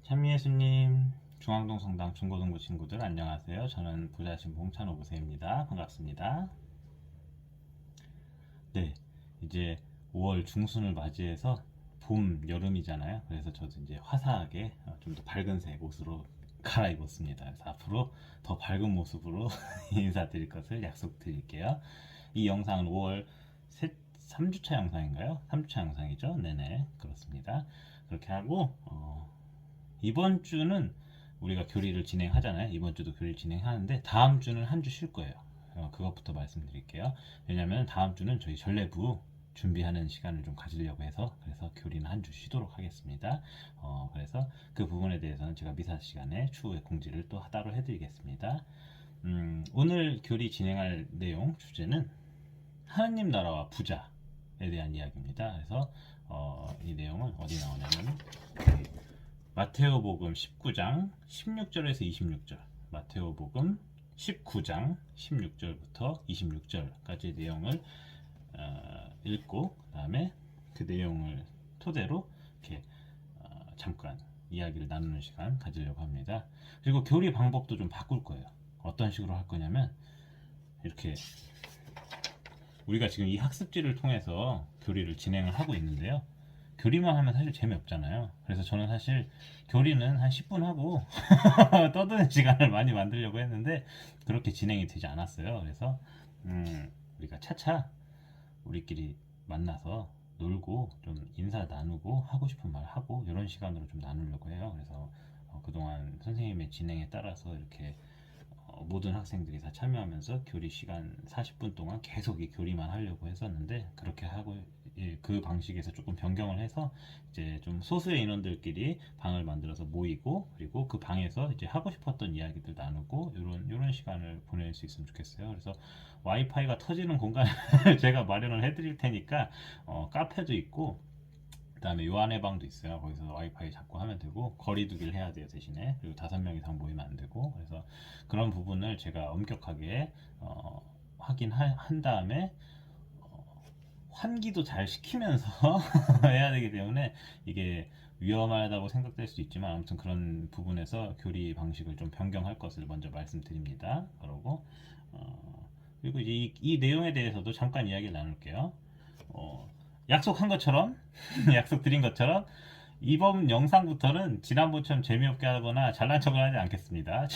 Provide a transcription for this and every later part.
찬미예수님, 중앙동 성당 중고등부 친구들 안녕하세요. 저는 부자신부 홍찬호 부세입니다. 반갑습니다. 네, 이제 5월 중순을 맞이해서 봄, 여름이잖아요. 그래서 저도 이제 화사하게 좀 더 밝은색 옷으로 갈아입었습니다. 그래서 앞으로 더 밝은 모습으로 인사드릴 것을 약속드릴게요. 이 영상은 5월 3주차 영상인가요? 3주차 영상이죠? 네네, 그렇습니다. 그렇게 하고 이번 주는 우리가 교리를 진행하잖아요. 이번 주도 교리를 진행하는데 다음 주는 한 주 쉴 거예요. 그것부터 말씀드릴게요. 왜냐면 다음 주는 저희 전례부 준비하는 시간을 좀 가지려고 해서 그래서 교리는 한 주 쉬도록 하겠습니다. 그래서 그 부분에 대해서는 제가 미사 시간에 추후에 공지를 또 따로 해드리겠습니다. 오늘 교리 진행할 내용 주제는 하느님 나라와 부자에 대한 이야기입니다. 그래서 이 내용은 어디 나오냐면 마테오복음 19장 16절에서 26절, 마테오복음 19장 16절부터 26절까지 내용을 읽고 그 다음에 그 내용을 토대로 이렇게 잠깐 이야기를 나누는 시간 가지려고 합니다. 그리고 교리 방법도 좀 바꿀 거예요. 어떤 식으로 할 거냐면 이렇게 우리가 지금 이 학습지를 통해서 교리를 진행을 하고 있는데요. 교리만 하면 사실 재미없잖아요. 그래서 저는 사실 교리는 한 10분 하고 떠드는 시간을 많이 만들려고 했는데 그렇게 진행이 되지 않았어요. 그래서 우리가 차차 우리끼리 만나서 놀고 좀 인사 나누고 하고 싶은 말 하고 이런 시간으로 좀 나누려고 해요. 그래서 그동안 선생님의 진행에 따라서 이렇게 모든 학생들이 다 참여하면서 교리 시간 40분 동안 계속 이 교리만 하려고 했었는데 그렇게 하고 그 방식에서 조금 변경을 해서 이제 좀 소수의 인원들끼리 방을 만들어서 모이고 그리고 그 방에서 이제 하고 싶었던 이야기들 나누고 이런 시간을 보낼 수 있으면 좋겠어요. 그래서 와이파이가 터지는 공간을 제가 마련을 해드릴 테니까 카페도 있고 그 다음에 요한의 방도 있어요. 거기서 와이파이 잡고 하면 되고 거리두기를 해야 돼요 대신에. 그리고 5명 이상 모이면 안 되고. 그래서 그런 부분을 제가 엄격하게 확인한 다음에 환기도 잘 시키면서 해야 되기 때문에 이게 위험하다고 생각될 수 있지만 아무튼 그런 부분에서 교리 방식을 좀 변경할 것을 먼저 말씀드립니다. 그러고 그리고 이제 이 내용에 대해서도 잠깐 이야기를 나눌게요. 약속한 것처럼 약속드린 것처럼 이번 영상부터는 지난번처럼 재미없게 하거나 잘난 척을 하지 않겠습니다.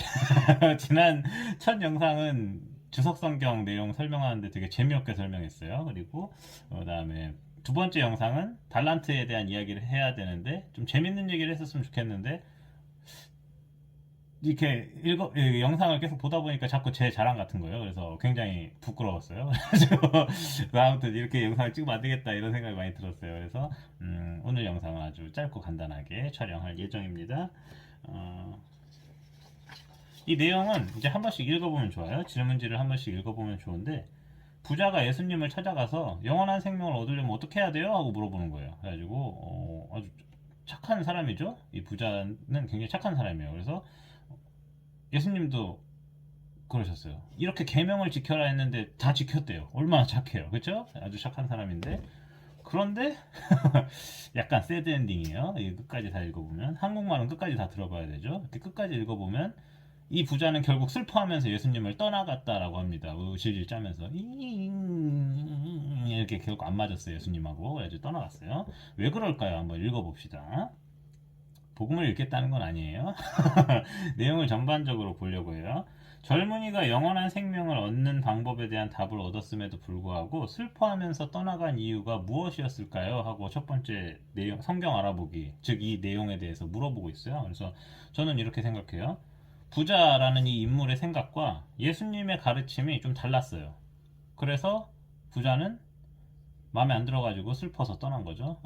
지난 첫 영상은 주석성경 내용 설명하는데 되게 재미없게 설명했어요. 그리고 그다음에 두 번째 영상은 달란트에 대한 이야기를 해야 되는데 좀 재밌는 얘기를 했었으면 좋겠는데 이렇게 영상을 계속 보다 보니까 자꾸 제 자랑 같은 거예요. 그래서 굉장히 부끄러웠어요. 그래서 아무튼 이렇게 영상을 찍으면 안 되겠다 이런 생각이 많이 들었어요. 그래서 오늘 영상은 아주 짧고 간단하게 촬영할 예정입니다. 이 내용은 이제 한 번씩 읽어보면 좋아요. 질문지를 한 번씩 읽어보면 좋은데 부자가 예수님을 찾아가서 영원한 생명을 얻으려면 어떻게 해야 돼요? 하고 물어보는 거예요. 그래가지고 아주 착한 사람이죠. 이 부자는 굉장히 착한 사람이에요. 그래서 예수님도 그러셨어요. 이렇게 계명을 지켜라 했는데 다 지켰대요. 얼마나 착해요. 그렇죠? 아주 착한 사람인데 그런데 약간 새드 엔딩이에요. 이게 끝까지 다 읽어보면 한국말은 끝까지 다 들어봐야 되죠. 이렇게 끝까지 읽어보면 이 부자는 결국 슬퍼하면서 예수님을 떠나갔다라고 합니다. 질질 짜면서 이렇게 결국 안 맞았어요 예수님하고. 그래서 떠나갔어요. 왜 그럴까요? 한번 읽어봅시다. 복음을 읽겠다는 건 아니에요. 내용을 전반적으로 보려고 해요. 젊은이가 영원한 생명을 얻는 방법에 대한 답을 얻었음에도 불구하고 슬퍼하면서 떠나간 이유가 무엇이었을까요? 하고 첫 번째 내용, 성경 알아보기, 즉 이 내용에 대해서 물어보고 있어요. 그래서 저는 이렇게 생각해요. 부자라는 이 인물의 생각과 예수님의 가르침이 좀 달랐어요. 그래서 부자는 마음에 안 들어가지고 슬퍼서 떠난 거죠.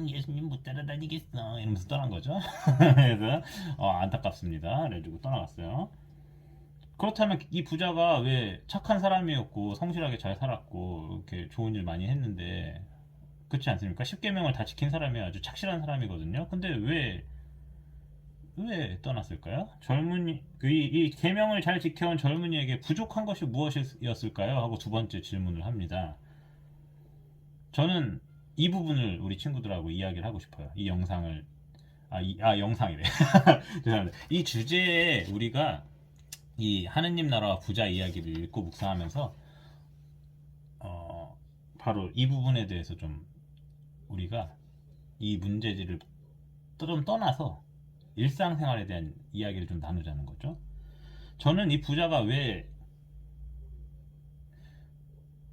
예수님 못 따라다니겠어 이러면서 떠난 거죠. 그래서 안타깝습니다. 그래가지고 떠나갔어요. 그렇다면 이 부자가 왜 착한 사람이었고 성실하게 잘 살았고 이렇게 좋은 일 많이 했는데 그렇지 않습니까? 10계명을 다 지킨 사람이 아주 착실한 사람이거든요. 근데 왜 떠났을까요? 이 계명을 잘 지켜온 젊은이에게 부족한 것이 무엇이었을까요? 하고 두 번째 질문을 합니다. 저는 이 부분을 우리 친구들하고 이야기를 하고 싶어요. 이 영상을 영상이래. 죄송합니다. 이 주제에 우리가 이 하느님 나라와 부자 이야기를 읽고 묵상하면서 바로 이 부분에 대해서 좀 우리가 이 문제지를 좀 떠나서 일상생활에 대한 이야기를 좀 나누자는 거죠. 저는 이 부자가 왜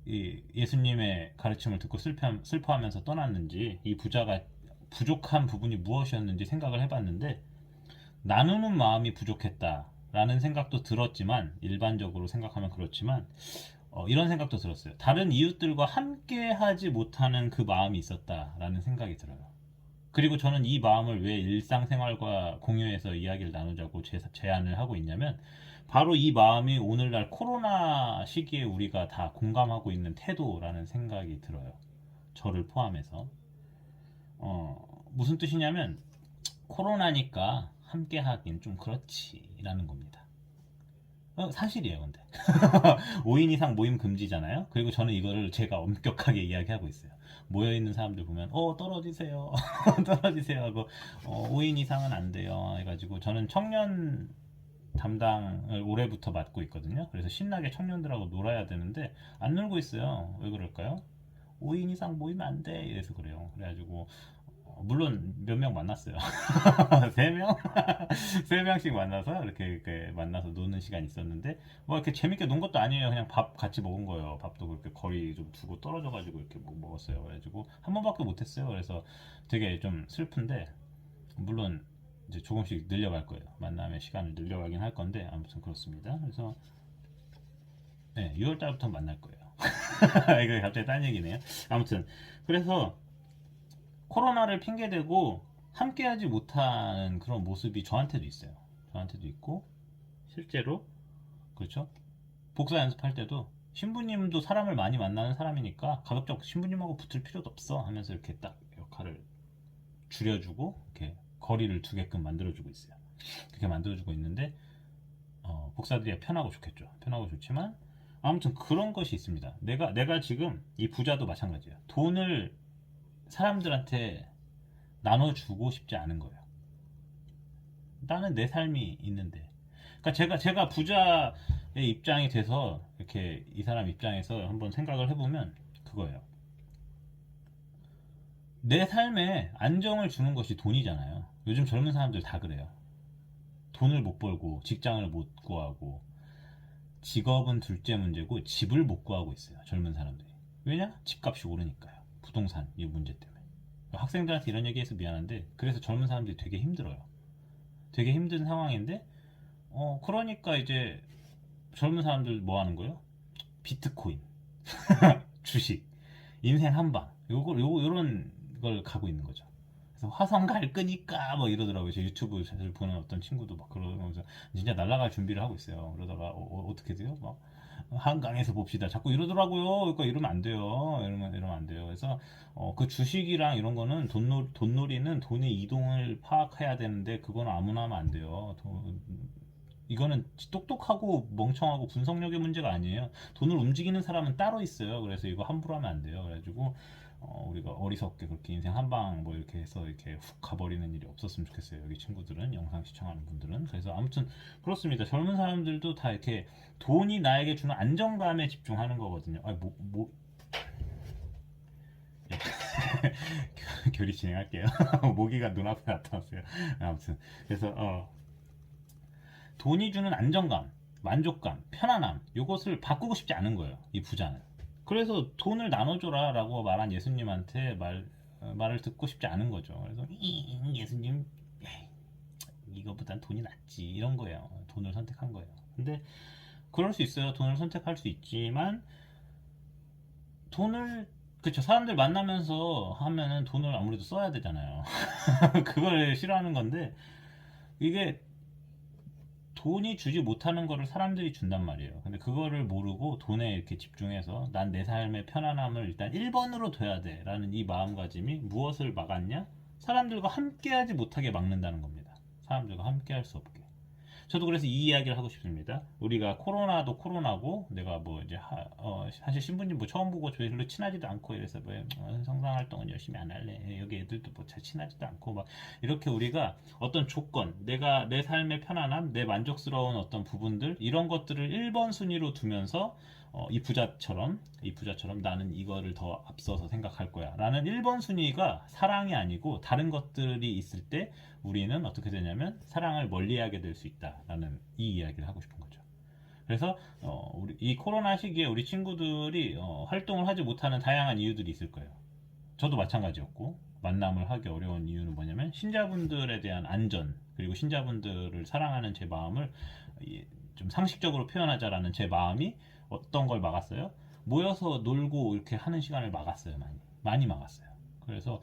이 예수님의 가르침을 듣고 슬퍼하면서 떠났는지, 이 부자가 부족한 부분이 무엇이었는지 생각을 해봤는데, 나누는 마음이 부족했다라는 생각도 들었지만, 일반적으로 생각하면 그렇지만, 이런 생각도 들었어요. 다른 이웃들과 함께 하지 못하는 그 마음이 있었다라는 생각이 들어요. 그리고 저는 이 마음을 왜 일상생활과 공유해서 이야기를 나누자고 제안을 하고 있냐면, 바로 이 마음이 오늘날 코로나 시기에 우리가 다 공감하고 있는 태도라는 생각이 들어요. 저를 포함해서. 무슨 뜻이냐면, 코로나니까 함께 하긴 좀 그렇지라는 겁니다. 사실이에요, 근데. 5인 이상 모임 금지잖아요. 그리고 저는 이거를 제가 엄격하게 이야기하고 있어요. 모여있는 사람들 보면 떨어지세요. 떨어지세요 하고 5인 이상은 안 돼요 해가지고, 저는 청년 담당을 올해부터 맡고 있거든요. 그래서 신나게 청년들하고 놀아야 되는데 안 놀고 있어요. 왜 그럴까요? 5인 이상 모이면 안 돼 이래서 그래요. 그래가지고 물론 몇 명 만났어요. 3명? 3명씩 만나서 이렇게 만나서 노는 시간이 있었는데, 뭐 이렇게 재밌게 논 것도 아니에요. 그냥 밥 같이 먹은 거예요. 밥도 그렇게 거리 좀 두고 떨어져가지고 이렇게 먹었어요. 그래가지고 한 번밖에 못했어요. 그래서 되게 좀 슬픈데, 물론 이제 조금씩 늘려갈 거예요. 만남의 시간을 늘려가긴 할 건데, 아무튼 그렇습니다. 그래서 네, 6월 달부터 만날 거예요. 이거 갑자기 딴 얘기네요. 아무튼 그래서 코로나를 핑계대고 함께하지 못하는 그런 모습이 저한테도 있어요. 저한테도 있고, 실제로 그렇죠. 복사 연습할 때도 신부님도 사람을 많이 만나는 사람이니까 가급적 신부님하고 붙을 필요도 없어 하면서 이렇게 딱 역할을 줄여주고 이렇게 거리를 두게끔 만들어주고 있어요. 그렇게 만들어주고 있는데, 복사들이 편하고 좋겠죠. 편하고 좋지만 아무튼 그런 것이 있습니다. 내가 지금 이 부자도 마찬가지예요. 돈을 사람들한테 나눠주고 싶지 않은 거예요. 나는 내 삶이 있는데. 그러니까 제가 부자의 입장이 돼서 이렇게 이 사람 입장에서 한번 생각을 해보면 그거예요. 내 삶에 안정을 주는 것이 돈이잖아요. 요즘 젊은 사람들 다 그래요. 돈을 못 벌고 직장을 못 구하고 직업은 둘째 문제고 집을 못 구하고 있어요. 젊은 사람들이. 왜냐? 집값이 오르니까요. 부동산 이 문제 때문에. 학생들한테 이런 얘기해서 미안한데, 그래서 젊은 사람들이 되게 힘들어요. 되게 힘든 상황인데, 그러니까 이제 젊은 사람들 뭐 하는 거예요? 비트코인, 주식, 인생 한방, 요런 걸 가고 있는 거죠. 그래서 화성 갈 거니까 뭐 이러더라고요. 제 유튜브 사실 보는 어떤 친구도 막 그러면서 진짜 날아갈 준비를 하고 있어요. 그러다가 어떻게 돼요? 막 한강에서 봅시다. 자꾸 이러더라고요. 그러니까 이러면 안 돼요. 이러면 안 돼요. 그래서 그 주식이랑 이런 거는 돈놀이는 돈의 이동을 파악해야 되는데, 그건 아무나 하면 안 돼요. 이거는 똑똑하고 멍청하고 분석력의 문제가 아니에요. 돈을 움직이는 사람은 따로 있어요. 그래서 이거 함부로 하면 안 돼요. 그래가지고 우리가 어리석게 그렇게 인생 한방 뭐 이렇게 해서 이렇게 훅 가버리는 일이 없었으면 좋겠어요. 여기 친구들은, 영상 시청하는 분들은. 그래서 아무튼 그렇습니다. 젊은 사람들도 다 이렇게 돈이 나에게 주는 안정감에 집중하는 거거든요. 교리 진행할게요. 모기가 눈앞에 나타났어요. 아무튼 그래서 돈이 주는 안정감, 만족감, 편안함, 이것을 바꾸고 싶지 않은 거예요. 이 부자는. 그래서 돈을 나눠줘라 라고 말한 예수님한테 말을 듣고 싶지 않은 거죠. 그래서 예수님, 이거보단 돈이 낫지, 이런 거예요. 돈을 선택한 거예요. 근데 그럴 수 있어요. 돈을 선택할 수 있지만, 돈을 그쵸, 사람들 만나면서 하면은 돈을 아무래도 써야 되잖아요. 그걸 싫어하는 건데, 이게 돈이 주지 못하는 거를 사람들이 준단 말이에요. 근데 그거를 모르고 돈에 이렇게 집중해서 난 내 삶의 편안함을 일단 1번으로 둬야 돼 라는 이 마음가짐이 무엇을 막았냐? 사람들과 함께하지 못하게 막는다는 겁니다. 사람들과 함께할 수 없게. 저도 그래서 이 이야기를 하고 싶습니다. 우리가 코로나도 코로나고 내가 뭐 이제 사실 신부님 뭐 처음 보고 별로 친하지도 않고 이래서 뭐 성당 활동은 열심히 안 할래. 여기 애들도 뭐 잘 친하지도 않고 막 이렇게 우리가 어떤 조건, 내가 내 삶의 편안함, 내 만족스러운 어떤 부분들 이런 것들을 1번 순위로 두면서 이 부자처럼 나는 이거를 더 앞서서 생각할 거야 라는 1번 순위가 사랑이 아니고 다른 것들이 있을 때 우리는 어떻게 되냐면 사랑을 멀리하게 될 수 있다라는 이 이야기를 하고 싶은 거죠. 그래서 우리 이 코로나 시기에 우리 친구들이 활동을 하지 못하는 다양한 이유들이 있을 거예요. 저도 마찬가지였고 만남을 하기 어려운 이유는 뭐냐면 신자분들에 대한 안전 그리고 신자분들을 사랑하는 제 마음을 좀 상식적으로 표현하자라는 제 마음이 어떤 걸 막았어요? 모여서 놀고 이렇게 하는 시간을 막았어요. 많이 막았어요. 그래서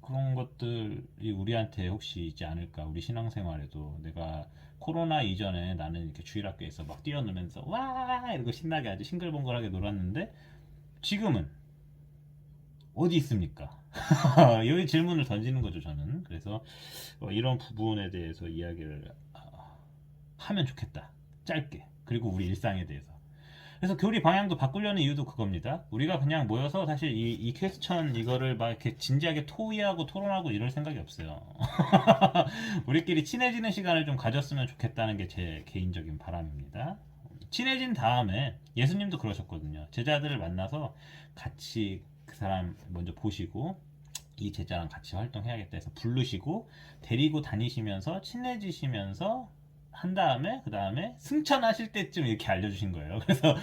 그런 것들이 우리한테 혹시 있지 않을까? 우리 신앙생활에도 내가 코로나 이전에 나는 이렇게 주일학교에서 막 뛰어놀면서 와 이러고 신나게 아주 싱글벙글하게 놀았는데 지금은 어디 있습니까? 여기 질문을 던지는 거죠, 저는. 그래서 이런 부분에 대해서 이야기를 하면 좋겠다. 짧게. 그리고 우리 일상에 대해서. 그래서 교리 방향도 바꾸려는 이유도 그겁니다. 우리가 그냥 모여서 사실 이 퀘스천 이거를 막 이렇게 진지하게 토의하고 토론하고 이럴 생각이 없어요. 우리끼리 친해지는 시간을 좀 가졌으면 좋겠다는 게 제 개인적인 바람입니다. 친해진 다음에 예수님도 그러셨거든요. 제자들을 만나서 같이 그 사람 먼저 보시고 이 제자랑 같이 활동해야겠다 해서 부르시고 데리고 다니시면서 친해지시면서 한 다음에 그 다음에 승천하실 때쯤 이렇게 알려주신 거예요. 그래서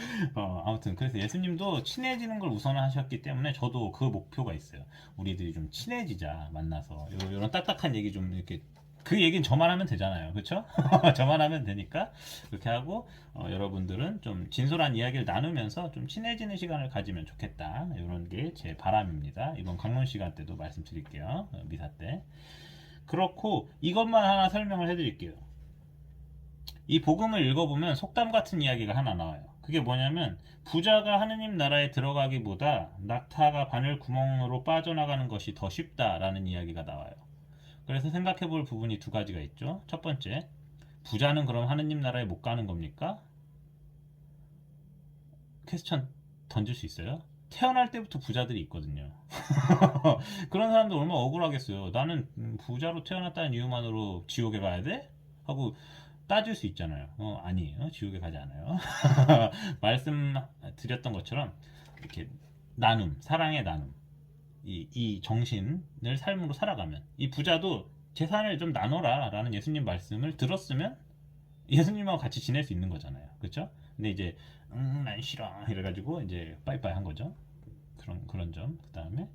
아무튼 그래서 예수님도 친해지는 걸 우선하셨기 때문에 저도 그 목표가 있어요. 우리들이 좀 친해지자 만나서 이런 딱딱한 얘기 좀 이렇게 그 얘기는 저만 하면 되잖아요. 그렇죠? 저만 하면 되니까 그렇게 하고 여러분들은 좀 진솔한 이야기를 나누면서 좀 친해지는 시간을 가지면 좋겠다. 이런 게 제 바람입니다. 이번 강론 시간 때도 말씀드릴게요. 미사 때. 그렇고 이것만 하나 설명을 해드릴게요. 이 복음을 읽어보면 속담 같은 이야기가 하나 나와요. 그게 뭐냐면 부자가 하느님 나라에 들어가기보다 낙타가 바늘 구멍으로 빠져나가는 것이 더 쉽다라는 이야기가 나와요. 그래서 생각해볼 부분이 두 가지가 있죠. 첫 번째, 부자는 그럼 하느님 나라에 못 가는 겁니까? 퀘스천 던질 수 있어요? 태어날 때부터 부자들이 있거든요. 그런 사람들 얼마나 억울하겠어요. 나는 부자로 태어났다는 이유만으로 지옥에 가야 돼? 하고 따질 수 있잖아요. 아니에요. 지옥에 가지 않아요. 말씀드렸던 것처럼 이렇게 나눔, 사랑의 나눔, 이 정신을 삶으로 살아가면 이 부자도 재산을 좀 나눠라 라는 예수님 말씀을 들었으면 예수님하고 같이 지낼 수 있는 거잖아요. 그렇죠? 근데 이제 난 싫어 이래가지고 이제 빠이빠이 한 거죠. 그런 점. 그 다음에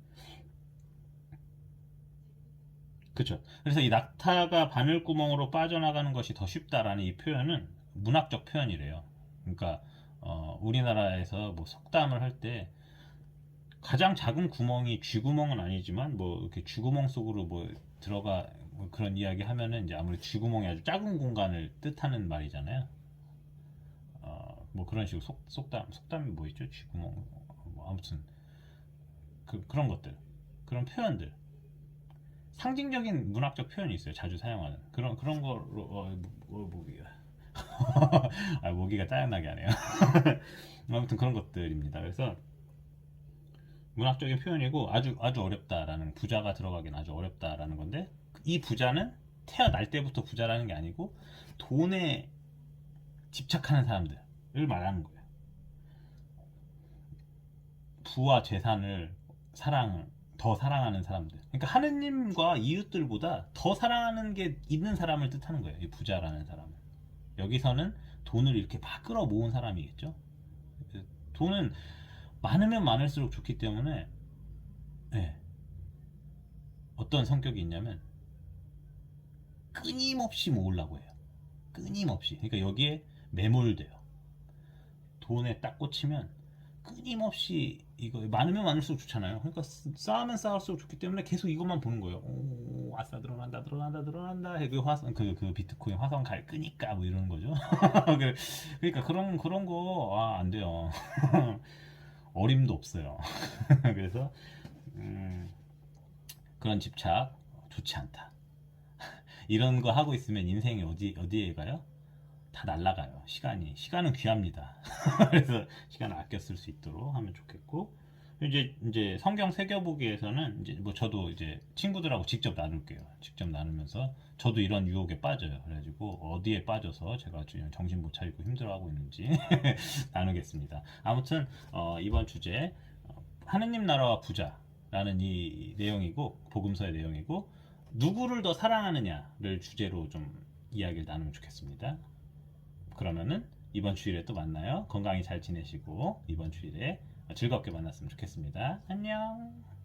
그렇죠. 그래서 이 낙타가 바늘구멍으로 빠져나가는 것이 더 쉽다라는 이 표현은 문학적 표현이래요. 그러니까 우리나라에서 뭐 속담을 할 때 가장 작은 구멍이 쥐구멍은 아니지만 뭐 이렇게 쥐구멍 속으로 뭐 들어가 뭐 그런 이야기 하면은 이제 아무래도 쥐구멍이 아주 작은 공간을 뜻하는 말이잖아요. 뭐 그런 식으로 속담이 뭐 있죠? 쥐구멍 뭐 아무튼 그런 것들 그런 표현들 상징적인 문학적 표현이 있어요. 자주 사용하는 그런 거로 모기가 모기가 짜증나게 하네요. 아무튼 그런 것들입니다. 그래서 문학적인 표현이고 아주 어렵다라는 부자가 들어가긴 아주 어렵다라는 건데 이 부자는 태어날 때부터 부자라는 게 아니고 돈에 집착하는 사람들을 말하는 거예요. 부와 재산을 더 사랑하는 사람들. 그러니까 하느님과 이웃들보다 더 사랑하는 게 있는 사람을 뜻하는 거예요. 이 부자라는 사람은. 여기서는 돈을 이렇게 막 끌어 모은 사람이겠죠. 돈은 많으면 많을수록 좋기 때문에 네. 어떤 성격이 있냐면 끊임없이 모으려고 해요. 끊임없이. 그러니까 여기에 매몰돼요. 돈에 딱 꽂히면 끊임없이 이거 많으면 많을수록 좋잖아요. 그러니까 쌓으면 쌓을수록 좋기 때문에 계속 이것만 보는 거예요. 오, 아싸 늘어난다. 그 비트코인 화성 갈 끄니까 뭐 이러는 거죠. 그러니까 그런 거 안 돼요. 어림도 없어요. 그래서 그런 집착 좋지 않다. 이런 거 하고 있으면 인생이 어디에 가요? 다 날라가요. 시간은 귀합니다. 그래서 시간을 아껴 쓸 수 있도록 하면 좋겠고, 이제 성경 새겨보기에서는 이제 뭐 저도 이제 친구들하고 직접 나눌게요. 직접 나누면서 저도 이런 유혹에 빠져요. 그래가지고 어디에 빠져서 제가 지금 정신 못 차리고 힘들어하고 있는지 나누겠습니다. 아무튼 이번 주제 하느님 나라와 부자라는 이 내용이고, 복음서의 내용이고, 누구를 더 사랑하느냐를 주제로 좀 이야기를 나누면 좋겠습니다. 그러면은 이번 주일에 또 만나요. 건강히 잘 지내시고 이번 주일에 즐겁게 만났으면 좋겠습니다. 안녕.